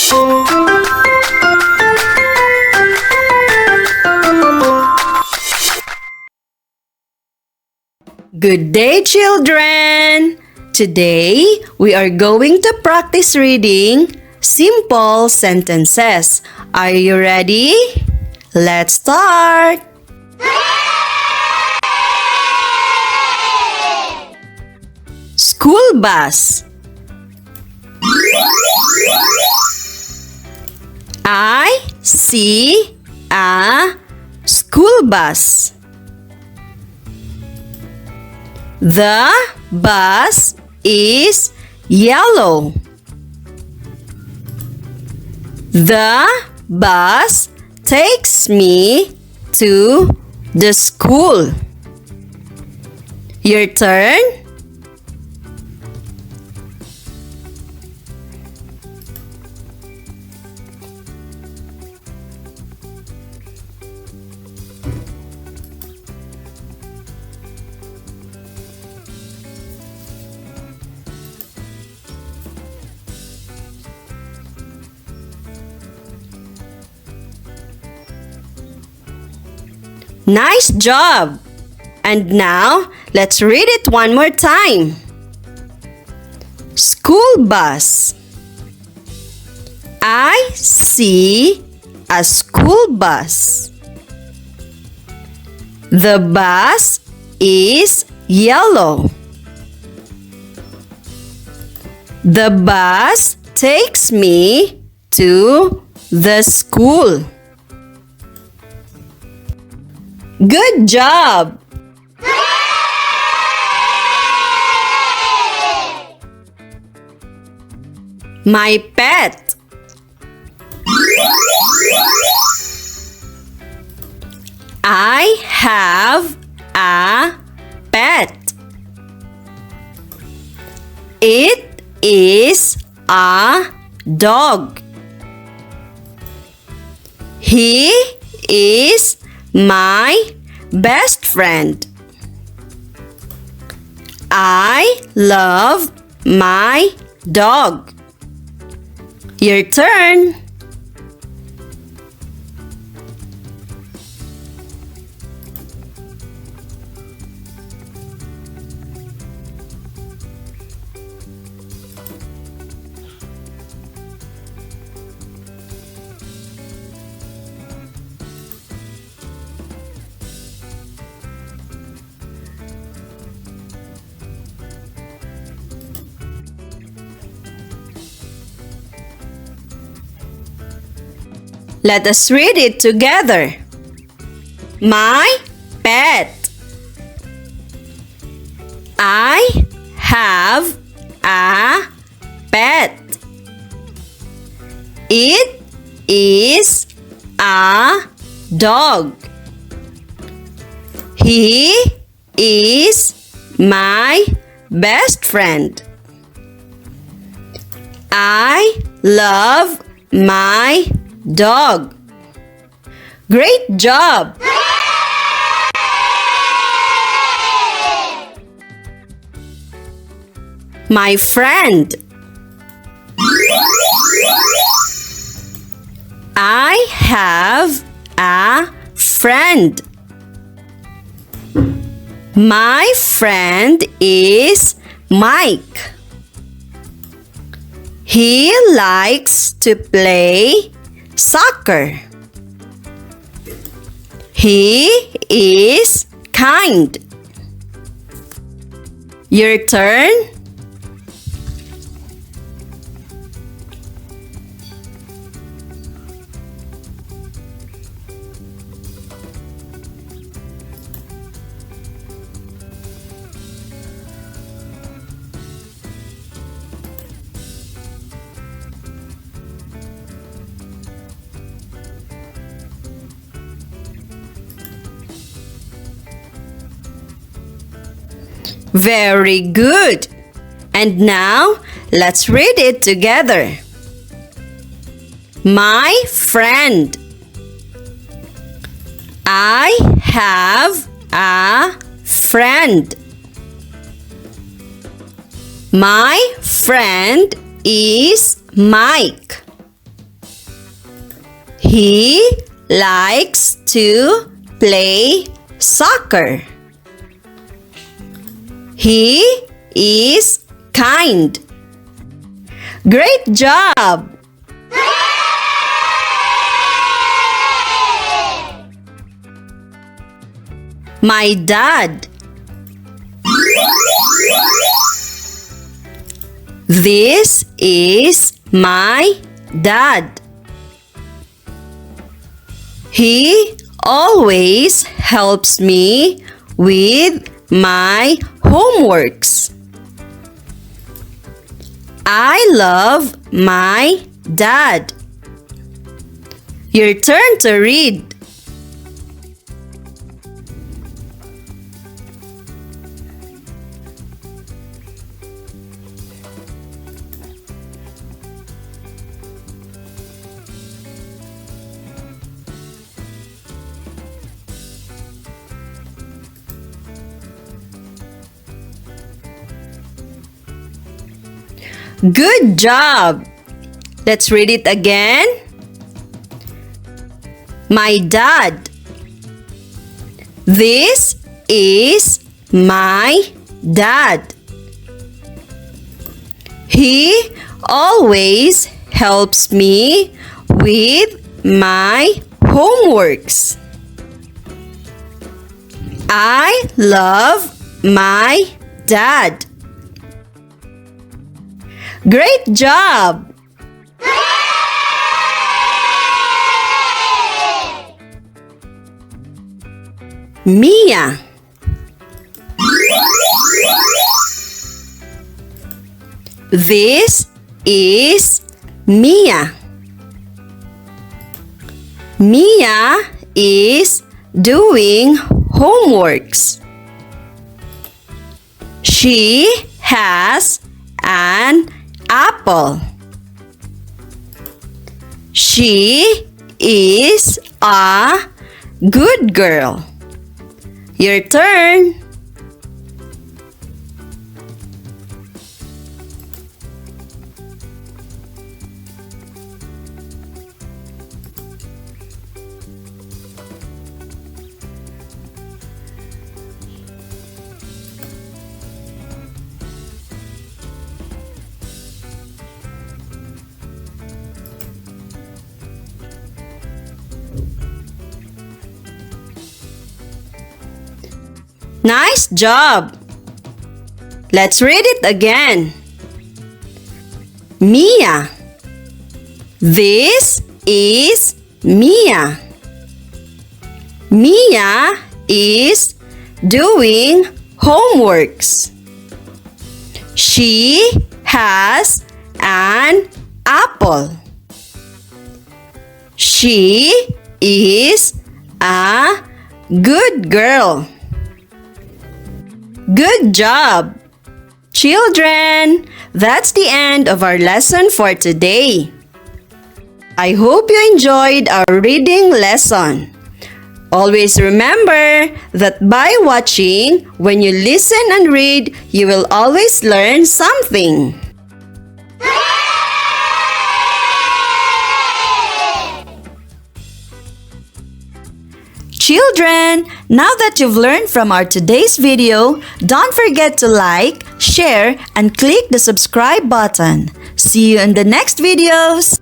Good day, children! Today, we are going to practice reading simple sentences. Are you ready? Let's start! School bus. I see a school bus. The bus is yellow. The bus takes me to the school. Your turn. Nice job! And now, let's read it one more time. School bus. I see a school bus. The bus is yellow. The bus takes me to the school. Good job! My pet. I have a pet. It is a dog. He is my best friend. I love my dog. Your turn. Let us read it together. My pet. I have a pet. It is a dog. He is my best friend. I love my dog. Great job! My friend. I have a friend. My friend is Mike. He likes to play soccer. He is kind. Your turn. Very good. And now, let's read it together. My friend. I have a friend. My friend is Mike. He likes to play soccer. He is kind. Great job! My dad. This is my dad. He always helps me with my homeworks. I love my dad. Your turn to read. Good job! Let's read it again. My dad. This is my dad. He always helps me with my homeworks. I love my dad. Great job! Mia. This is Mia. Mia is doing homeworks. She has an apple. She is a good girl. Your turn. Nice job! Let's read it again. Mia. This is Mia. Mia is doing homeworks. She has an apple. She is a good girl. Good job! Children, that's the end of our lesson for today. I hope you enjoyed our reading lesson. Always remember that by watching, when you listen and read, you will always learn something. Children, now that you've learned from our today's video, don't forget to like, share, and click the subscribe button. See you in the next videos!